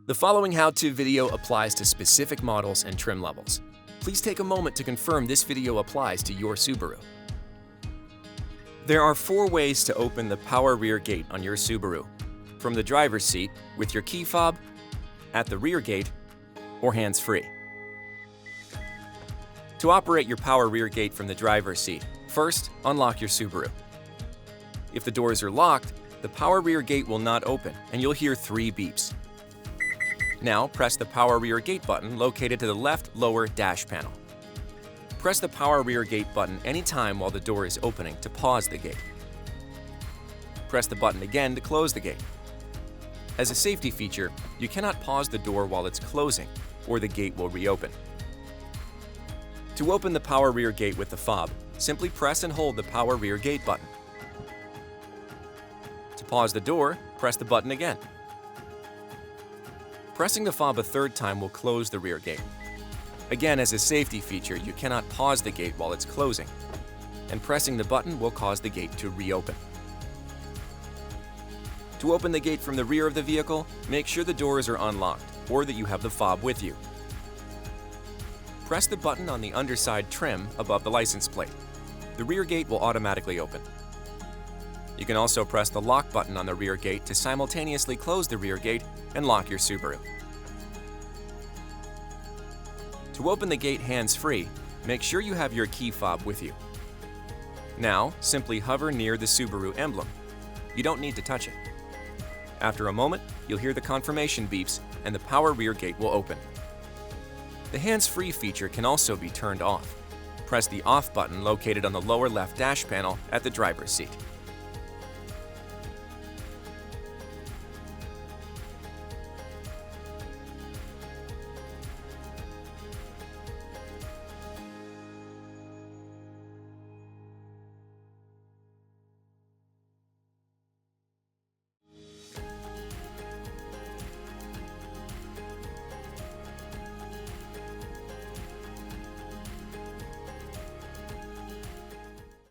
The following how-to video applies to specific models and trim levels. Please take a moment to confirm this video applies to your Subaru. There are 4 ways to open the power rear gate on your Subaru: from the driver's seat, with your key fob, at the rear gate, or hands-free. To operate your power rear gate from the driver's seat, first, unlock your Subaru. If the doors are locked, the power rear gate will not open, and you'll hear 3 beeps. Now, press the power rear gate button located to the left lower dash panel. Press the power rear gate button anytime while the door is opening to pause the gate. Press the button again to close the gate. As a safety feature, you cannot pause the door while it's closing, or the gate will reopen. To open the power rear gate with the fob, simply press and hold the power rear gate button. To pause the door, press the button again. Pressing the fob a 3rd time will close the rear gate. Again, as a safety feature, you cannot pause the gate while it's closing, and pressing the button will cause the gate to reopen. To open the gate from the rear of the vehicle, make sure the doors are unlocked or that you have the fob with you. Press the button on the underside trim above the license plate. The rear gate will automatically open. You can also press the lock button on the rear gate to simultaneously close the rear gate and lock your Subaru. To open the gate hands-free, make sure you have your key fob with you. Now, simply hover near the Subaru emblem. You don't need to touch it. After a moment, you'll hear the confirmation beeps and the power rear gate will open. The hands-free feature can also be turned off. Press the off button located on the lower left dash panel at the driver's seat.